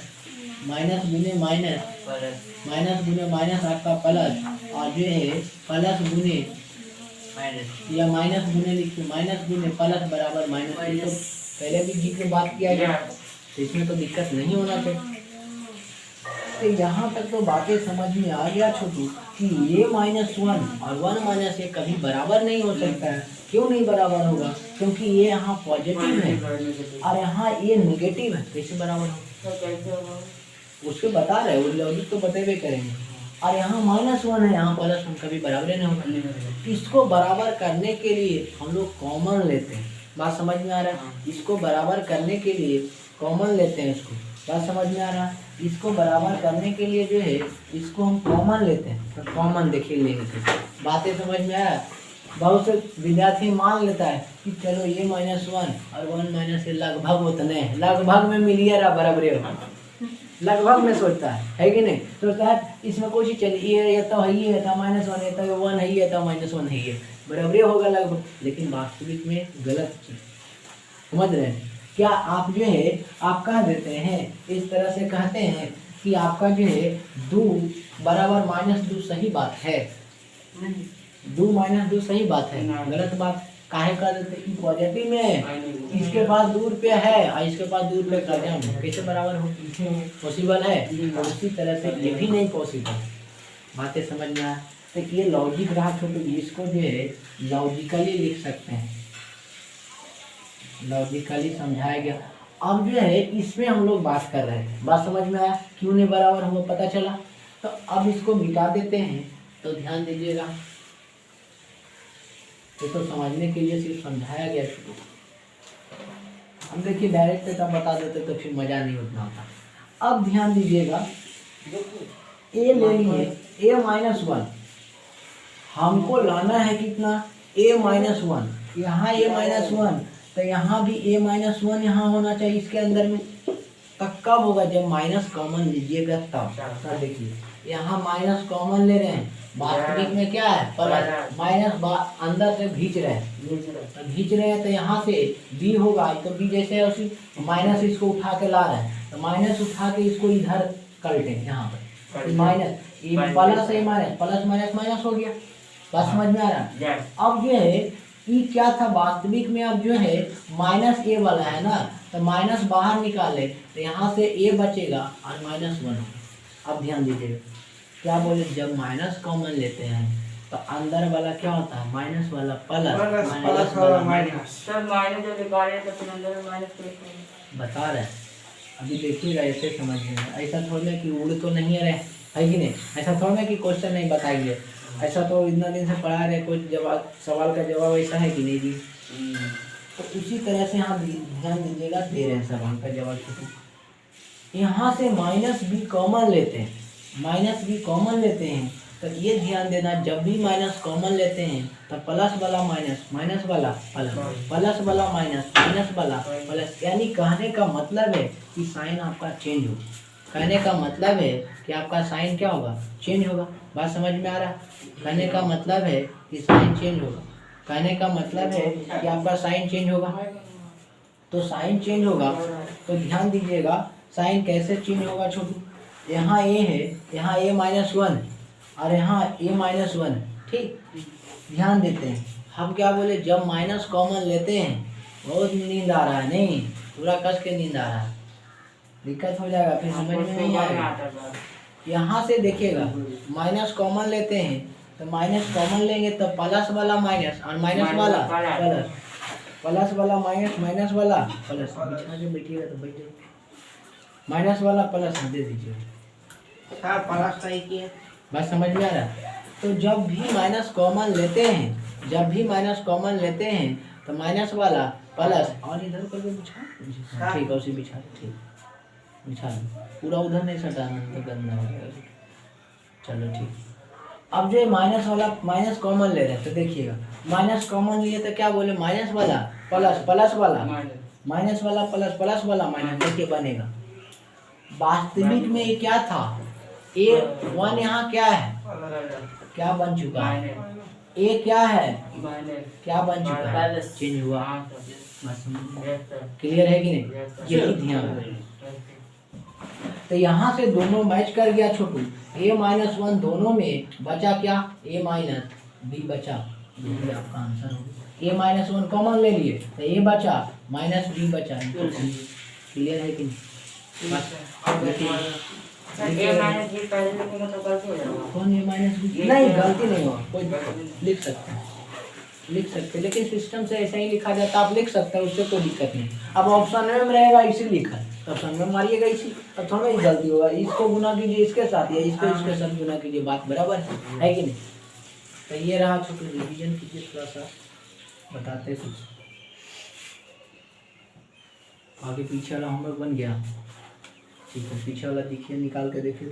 माइनस गुने माइनस, प्लस माइनस गुने माइनस आपका प्लस, और जो है प्लस गुने माइनस या माइनस गुने लिखिए, माइनस गुने प्लस बराबर माइनस। ये तो पहले भी जी की बात किया गया, तो इसमें तो दिक्कत नहीं होना चाहिए। तो यहाँ तक तो बातें समझ में आ गया छोटू कि ये -1 और 1 - ये कभी बराबर नहीं हो सकता है। क्यों नहीं बराबर होगा? क्योंकि ये यहाँ पॉजिटिव है और यहाँ ये नेगेटिव है, कैसे बराबर होगा? तो कैसे होगा? उसको बता रहे वो लॉजिक तो बतेबे करेंगे। और यहाँ -1 है, यहाँ +1, कभी बराबर नहीं होगा। इसको बराबर करने के लिए हम लोग कॉमन लेते हैं, बात समझ में आ रहा है? इसको बराबर करने के लिए कॉमन लेते हैं, इसको बात समझ में आ रहा है? इसको बराबर करने के लिए जो है इसको हम कॉमन लेते हैं, तो कॉमन देखिए लेंगे तो बातें समझ में आया। बहुत से विद्यार्थी मान लेता है कि चलो ये -1 और 1 - ये लगभग उतने हैं, लगभग में मिलिए रहा बराबर हो, लगभग में सोचता है कि नहीं? सोचता है इसमें कोई चीज चलिए ये तो है, ये तो -1 है, तो 1 है, ये तो -1 है, बराबर होगा लगभग। लेकिन वास्तविक में गलत चीज, समझ रहे हैं क्या? आप जो है आप कह देते हैं, इस तरह से कहते हैं कि आपका जो है 2 बराबर -2 सही बात है, 2 - 2 सही बात है, गलत बात काहे कर देते कि पॉजिटिव में है, इसके पास 2 रुपया है और इसके पास 2 रुपये कर्जा में, कैसे बराबर हो? पॉसिबल है? और उसी तरह से ये भी नहीं पॉसिबल। बातें समझ में आया? तो ये लॉजिक रहा छोटू, इसको जो है लॉजिकली लिख सकते हैं, लॉजिकली समझाया गया। अब जो है इसमें हम लोग बात कर रहे थे, बात समझ में आया? क्यों नहीं बराबर हुआ पता चला। तो अब इसको मिटा देते हैं, तो ध्यान दीजिएगा, ये तो समझने के लिए सिर्फ समझाया गया। हम देखिए डायरेक्ट तब बता देते तो फिर मजा नहीं उतना होता। अब ध्यान दीजिएगा, ए ले लिए, A-1 हमको लाना है कितना? A-1, यहाँ A-1, तो यहाँ भी A-1 यहाँ होना चाहिए इसके अंदर में। तब कब होगा? जब माइनस कॉमन लीजिएगा तब। देखिए यहाँ माइनस कॉमन ले रहे हैं, वास्तविक में क्या है? प्लस, माइनस अंदर से खींच रहे हैं, तो यहाँ से b होगा, तो b जैसे है उसी माइनस इसको उठा के ला रहे हैं, तो माइनस उठा के इसको इधर कलटें यहाँ पर, माइनस प्लस है, माइनस प्लस माइनस माइनस हो गया। बस समझ में आ रहा है? अब जो है ई क्या था वास्तविक में? अब जो है -a वाला है ना, तो माइनस बाहर निकाले तो यहाँ से a बचेगा और -1। अब ध्यान दीजिएगा क्या बोले, जब माइनस कॉमन लेते हैं तो अंदर वाला क्या होता है? माइनस वाला प्लस, माइनस वाला माइनस। सर माइनस जब निकाले तो फिर अंदर में माइनस कैसे? बता रहे अभी देखिएगा, ऐसे समझ में। ऐसा थोड़ा कि उड़ तो नहीं रहे है कि नहीं? ऐसा थोड़ा कि क्वेश्चन नहीं बताएंगे, ऐसा तो इतना दिन से पढ़ा रहे, कोई जवाब सवाल का जवाब ऐसा है कि नहीं जी? तो उसी तरह से यहाँ ध्यान दीजिएगा, दे रहे हैं सवाल का जवाब। यहाँ से -b कॉमन लेते हैं, -b कॉमन लेते हैं, तो ये ध्यान देना, जब भी माइनस कॉमन लेते हैं तो प्लस वाला माइनस, माइनस वाला प्लस, प्लस वाला माइनस, माइनस वाला प्लस। यानी कहने का मतलब है कि साइन आपका चेंज होगा, कहने का मतलब है कि आपका साइन क्या होगा? चेंज होगा। बात समझ में आ रहा है? कहने का मतलब है कि साइन चेंज होगा, कहने का मतलब है कि आपका साइन चेंज होगा। तो साइन चेंज होगा, तो ध्यान दीजिएगा साइन कैसे चेंज होगा छोटू? यहाँ a है, यहाँ A-1 और यहाँ A-1, ठीक? ध्यान देते हैं, हम क्या बोले, जब माइनस कॉमन लेते हैं, बहुत नींद आ रहा है, नहीं पूरा कस के नींद आ रहा है, दिक्कत हो जाएगा, फिर समझ में नहीं आएगा। यहाँ से देखिएगा माइनस कॉमन लेते हैं, तो माइनस कॉमन लेंगे तो प्लस वाला माइनस और माइनस वाला प्लस, प्लस वाला माइनस, माइनस वाला प्लस। बिछा के बैठिएगा तो बैठे, माइनस वाला प्लस दे दीजिए, प्लस सही किया। बस समझ में आ रहा है? तो जब भी माइनस कॉमन लेते हैं, जब भी माइनस कॉमन लेते हैं तो माइनस वाला प्लस, और इधर करके बिछा, ठीक है उसी बिछा, ठीक बिछा दो, पूरा उधर नहीं सटाना तो गंदा हो जाएगा। चलो ठीक। अब जो माइनस वाला माइनस कॉमन ले रहे हैं, तो देखिएगा माइनस कॉमन लिए तो क्या बोले, माइनस वाला प्लस, प्लस वाला माइनस वाला प्लस, प्लस वाला माइनस, देखिए बनेगा। वास्तविक में ये क्या था? A-1 यहाँ क्या है? क्या बन चुका है? A क्या है? क्या बन चुका है? चेंज हुआ। Yes, sir. क्लियर है कि Yes, नहीं? sir. यही ध्यान रहे। Yes, sir. तो यहाँ से दोनों मैच कर गया छोटू, a-1 दोनों में बचा क्या, a माइनस b बचा, ये आपका आंसर होगा। a-1 कॉमन ले लिए तो a बचा माइनस b बचा। क्लियर है कि नहीं? बस अब देखिए सर a माइनस b पहले लिखेंगे तो गलती हो जाएगा। कौन a माइनस b? नहीं गलती नहीं हो, कोई लिख सकते हैं, लेकिन सिस्टम से ऐसा ही लिखा जाता, आप लिख सकते हैं, उससे कोई दिक्कत नहीं। अब ऑप्शन में रहेगा इसी लिखा, तो ऑप्शन में मारिएगा इसी, अब थोड़ा ही गलती होगा, इसको गुना कीजिए इसके साथ या इसको इसके साथ गुना कीजिए, बात बराबर है कि नहीं? तो ये रहा छोटे, रिवीजन कीजिए थोड़ा सा, बताते कुछ आगे पीछे वाला होमवर्क बन गया। ठीक है, पीछे वाला देखिए, निकाल के देखिए,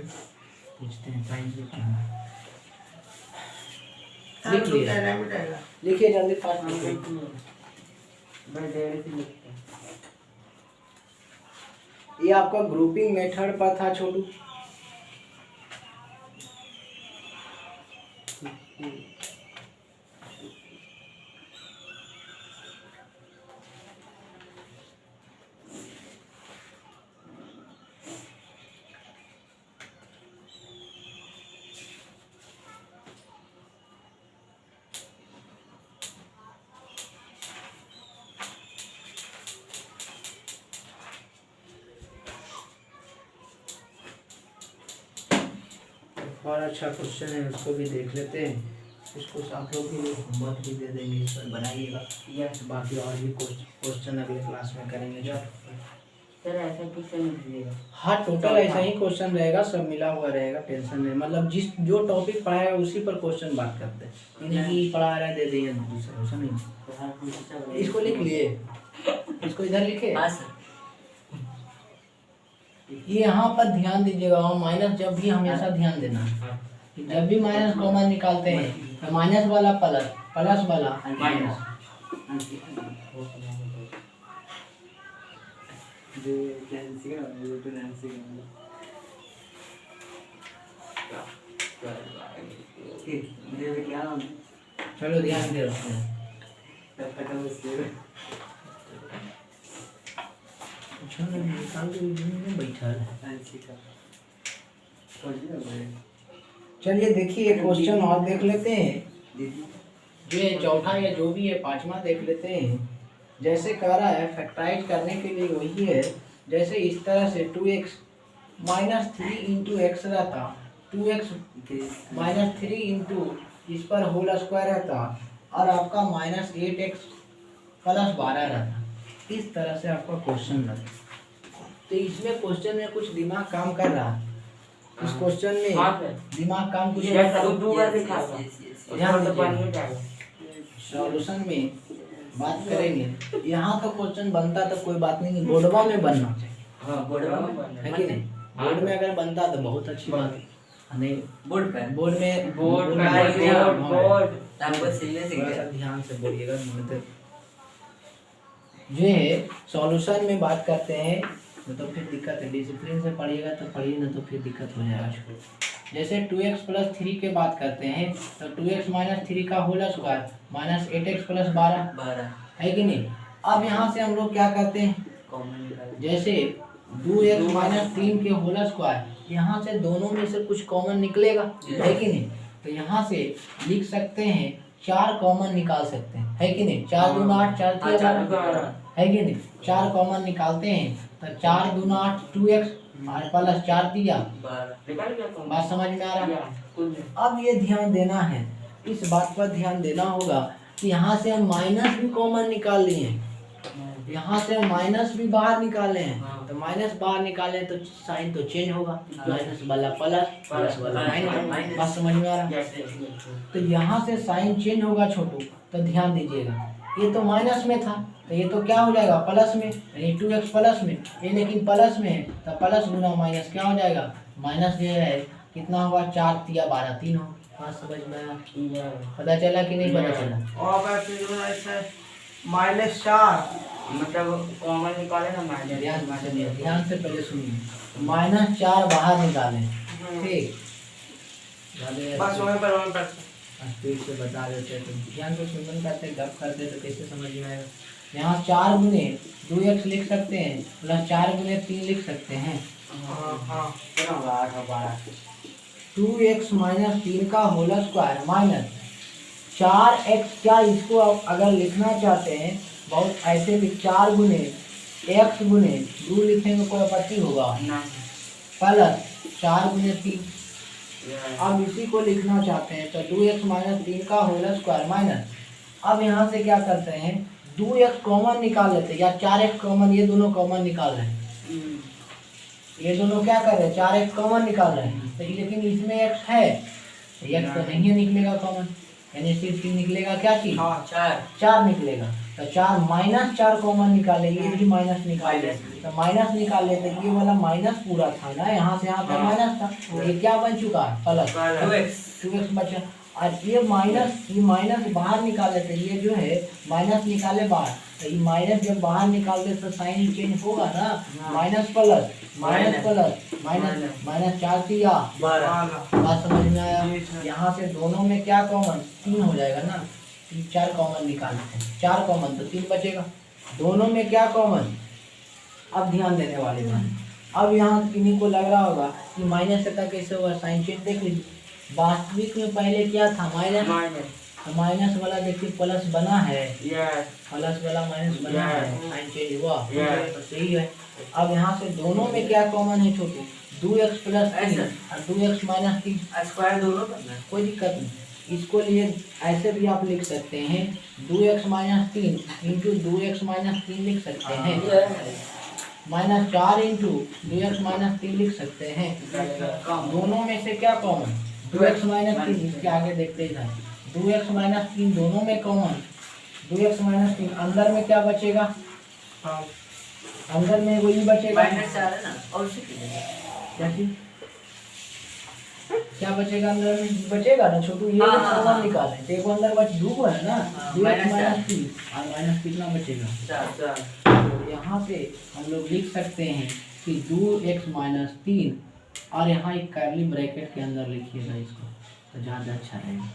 पूछते हैं टाइम से क्या लिख लिया, लिखिए जल्दी फास्ट लिखिए। बड़े देर से लिखते हैं। ये आपका ग्रुपिंग मेथड पर था छोटू। और अच्छा क्वेश्चन है, उसको भी देख लेते हैं। इसको आप लोग के लिए होमवर्क भी दे देंगे, इस पर बनाइएगा। यस, बाकी और भी क्वेश्चन अगले क्लास में करेंगे। सर ऐसा कुछ नहीं दीजिएगा। हाँ, टोटल ऐसा ही क्वेश्चन रहेगा, सब मिला हुआ रहेगा, टेंशन नहीं। मतलब जो टॉपिक पढ़ाएगा उसी पर क्वेश्चन बात करते हैं, इन्हीं की पढ़ा रहा है दे दिए दूसरा क्वेश्चन नहीं। इसको लिख लिए, इसको इधर लिखे। ये यहाँ पर ध्यान दीजिएगा, और माइनस जब भी हमेशा ध्यान देना है, जब भी माइनस कॉमन निकालते हैं तो माइनस वाला प्लस, प्लस वाला माइनस। चलो ध्यान दे रखते हैं। बैठा है। चलिए देखिए, क्वेश्चन और देख लेते हैं। जो ये चौथा या जो भी है पांचवा देख लेते हैं। जैसे कह रहा है फैक्टराइज करने के लिए वही है, जैसे इस तरह से 2x माइनस 3 इंटू एक्स रहता, 2x माइनस 3 इंटू इस पर होल स्क्वायर रहता, और आपका माइनस 8x प्लस 12 रहता। इस तरह से आपका क्वेश्चन रहता। तो इसमें क्वेश्चन में कुछ दिमाग काम कर रहा है, इस क्वेश्चन में दिमाग काम कुछ सॉल्यूशन में बात करेंगे। यहाँ का क्वेश्चन बनता तो कोई बात नहीं, बोर्डवा में बनना चाहिए। हाँ, बोर्ड में है कि नहीं? बोर्ड में अगर बनता तो बहुत अच्छी बात है। नहीं, बोर्ड पे बोर्ड आपको सीरियस थोड़ा सा ध्यान से बोलिएगा। जो है सॉल्यूशन में बात करते हैं तो फिर दिक्कत है, डिसिप्लिन से पढ़िएगा तो पढ़िए, ना तो फिर दिक्कत हो जाएगा। जैसे 2x प्लस 3 के बात करते हैं तो 2x माइनस 3 का whole square minus 8x plus 12 है कि नहीं? अब यहाँ से हम लोग क्या करते हैं, जैसे 2x माइनस 3 के होल स्क्वायर, यहाँ से दोनों में से कुछ कॉमन निकलेगा, है कि नहीं? तो यहाँ से लिख सकते हैं 4 कॉमन निकाल सकते हैं, है कि नहीं? 4 दूना 8, 4 तिया 12, है कि नहीं? 4 कॉमन निकालते हैं तो 4 दूना 8 2x और प्लस 4 दिया 12। बात समझ में आ रहा है? अब ये ध्यान देना है, इस बात पर ध्यान देना होगा कि यहाँ से हम माइनस भी कॉमन निकाल लिए हैं, यहाँ से हम माइनस भी बाहर निकाले हैं, तो माइनस बाहर निकाले तो साइन तो चेंज होगा, माइनस वाला प्लस, प्लस वाला माइनस। बात समझ में आ रहा है? तो यहाँ से साइन चेंज होगा छोटू, तो ध्यान दीजिएगा। ये तो माइनस में था तो ये तो क्या हो जाएगा, प्लस में, यानी 2x प्लस में, ये लेकिन प्लस में है तो प्लस गुना माइनस क्या हो जाएगा, माइनस जो है कितना हुआ, 4 तिया 12 3 हो। बात समझ में आया? पता चला कि नहीं पता चला? -4 मतलब कॉमन निकाले ना माइनस। ध्यान से पहले सुनिए, -4 बाहर निकालें, ठीक? बस वहीं पर स्पीड से बता देते हैं तो ध्यान को सुमन करते हैं, गप करते हैं तो कैसे समझ में आएगा। यहाँ 4 गुने 2x लिख सकते हैं प्लस 4 गुने 3 लिख सकते हैं। हाँ 2x माइनस 3 का होल स्क्वायर माइनस 4x। क्या इसको आप अगर लिखना चाहते हैं बहुत ऐसे भी 4 गुने x गुने 2 लिखेंगे कोई आपत्ति होगा प्लस 4 गुने 3। अब इसी को लिखना चाहते हैं तो 2x माइनस 3 का होल स्क्वायर माइनस, अब यहाँ से क्या करते हैं 2x कॉमन निकाल लेते हैं या 4x कॉमन, ये दोनों कॉमन निकाल रहे हैं, ये दोनों क्या कर रहे हैं 4x कॉमन निकाल रहे हैं तो लेकिन इसमें x है x तो नहीं निकलेगा कॉमन, यानी सिर्फ निकलेगा क्या चीज 4 निकलेगा तो 4 माइनस 4 कॉमन निकाले, ये भी माइनस निकाले तो माइनस निकाले तो ये वाला माइनस पूरा था ना, यहाँ से यहाँ पर माइनस था, ये क्या बन चुका है प्लस 2x बचा। और ये माइनस बाहर निकाले तो ये जो है माइनस निकाले बाहर तो ये माइनस जब बाहर निकालते तो साइन चेंज होगा ना, minus plus minus plus minus minus 4 से या 12। बात समझ में आया। यहाँ से दोनों में क्या कॉमन 3 हो जाएगा ना, 4 कॉमन निकालते हैं, 4 कॉमन तो 3 बचेगा, दोनों में क्या कॉमन। अब ध्यान देने वाली बात, अब यहाँ किन्हीं को लग रहा होगा कि माइनस का कैसे होगा, साइन चेंज देख लीजिए। वास्तविक में पहले क्या था माइनस, तो माइनस वाला देखिए प्लस बना है, प्लस वाला माइनस बना है, साइन चेंज हुआ तो सही है। अब यहाँ से दोनों में क्या कॉमन है छोटे 2x प्लस 3 और 2x माइनस 3 स्क्वायर दोनों करना है, कोई दिक्कत नहीं। इसको लिए ऐसे भी आप लिख सकते हैं 2x minus 3 into 2x minus 3 लिख सकते हैं, माइनस 4 इंटू 2x माइनस 3 लिख सकते हैं। दोनों में से क्या कॉमन 2x माइनस 3, इसके आगे देखते हैं 2x माइनस 3 दोनों में कॉमन, 2x माइनस 3 अंदर में क्या बचेगा, अंदर में वही बचेगा -4 है ना, और उसी के लिए क्या चीज क्या बचेगा अंदर में बचेगा ना छोटू, ये कॉमन निकाले तो एक अंदर बच 2 है ना, 2x माइनस 3 और माइनस कितना बचेगा 4। तो यहाँ पे हम लोग लिख सकते हैं कि 2x माइनस 3 और यहाँ एक कर्ली ब्रैकेट के अंदर लिखिएगा इसको तो ज़्यादा अच्छा रहेगा।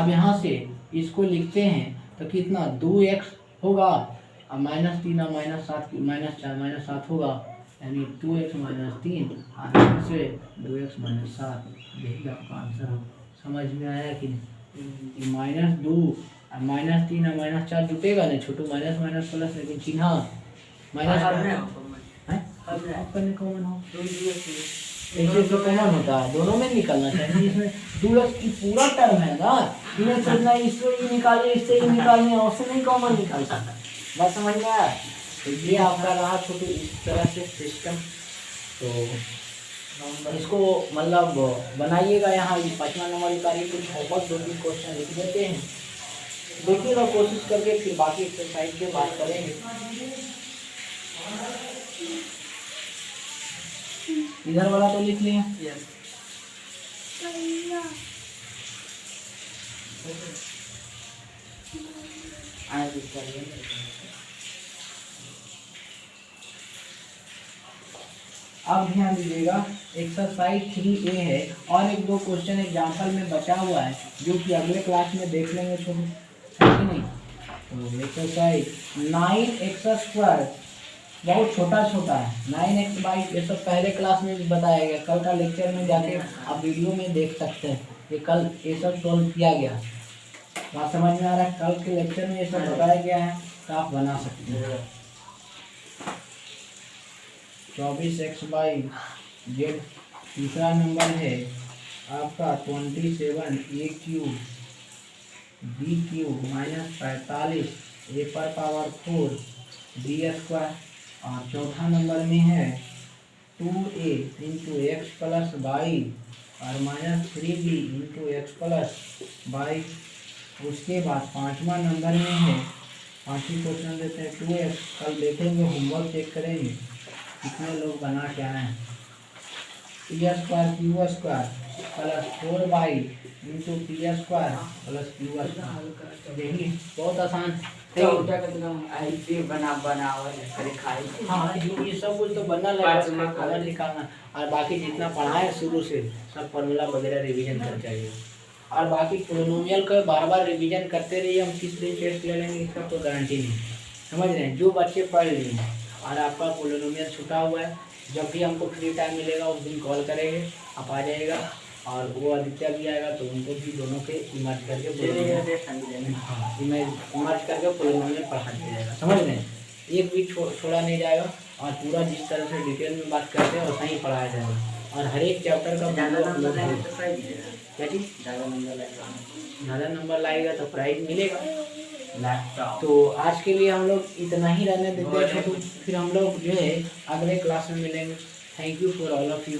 अब यहाँ से इसको लिखते हैं तो कितना 2x होगा और माइनस 3 और माइनस 7 माइनस 4 माइनस 7 होगा, यानी 2x माइनस 3 और फिर से 2x माइनस 7, यही आपका आंसर हो। समझ में आया कि नहीं, माइनस 2 और माइनस 3 और माइनस 4 जुटेगा ना छोटू, माइनस माइनस प्लस, लेकिन चिन्ह माइनस करने कॉमन हो ऐसे तो कॉमन होता है, दोनों में निकलना चाहिए। इसमें 2x की पूरा टर्म है ना, इन्हें सोचना इससे ही निकालिए इससे ही निकालिए, उससे नहीं कॉमन निकाल सकता। बस समझ में आया। तो ये आपका रहा छोटू इस तरह से सिस्टम, तो इसको मतलब बनाइएगा। यहाँ 5वां नंबर का कुछ होमवर्क 2-3 क्वेश्चन लिख देते हैं, देखिएगा कोशिश करके, फिर बाकी एक्सरसाइज के बात करेंगे। इधर वाला तो लिख लिया, अब ध्यान दीजिएगा एक्सरसाइज 3A है और 1-2 क्वेश्चन एग्जाम्पल में बचा हुआ है जो कि अगले क्लास में देख लेंगे छोटे, है कि नहीं। तो एक्सरसाइज 9x² बहुत छोटा छोटा है, 9x/, ये सब पहले क्लास में भी बताया गया, कल का लेक्चर में जाके आप वीडियो में देख सकते हैं, ये कल ये सब सॉल्व किया गया। बात समझ में आ रहा है, कल के लेक्चर में ये सब बताया गया है तो आप बना सकते हैं। 24x/z, तीसरा नंबर है आपका 27a³ b³ - 45 a⁴ d², और चौथा नंबर में है 2a × x + y और -3b × x + y। उसके बाद 5वां नंबर में है, 5वीं क्वेश्चन देते हैं 2x, कल देखेंगे होमवर्क चेक करेंगे कितने लोग बना के आए हैं। p² q² + 4y × p² + q², देखिए बहुत आसान। हाँ ये सब कुछ तो बनना लगेगा, निकालना, और बाकी जितना पढ़ा है शुरू से सब फॉर्मूला वगैरह रिवीजन कर चाहिए। और बाकी पोलिनोमियल को बार बार रिवीजन करते रहिए। हम किस दिन टेस्ट ले लेंगे इसका कोई गारंटी नहीं, समझ रहे हैं। जो बच्चे पढ़ लिए और आपका पोलिनोमियल छूटा हुआ है, जब भी हमको फ्री टाइम मिलेगा उस दिन कॉल करेंगे, आप आ जाइएगा। और वो आदित्य भी आएगा तो उनको भी दोनों के इमर्ज करके हाँ इमर्ज करके पोलिनोमियल पढ़ा दिया जाएगा, समझ रहे हैं। एक भी छोड़ा नहीं जाएगा और पूरा जिस तरह से डिटेल में बात करते हैं वैसा ही पढ़ाया जाएगा। और हर एक चैप्टर का क्या चीज़ ज़्यादा नंबर लाएगा तो प्राइज मिलेगा। तो आज के लिए हम लोग इतना ही रहने देते हैं, तो फिर हम लोग जो है अगले क्लास में मिलेंगे। Thank you for all of you.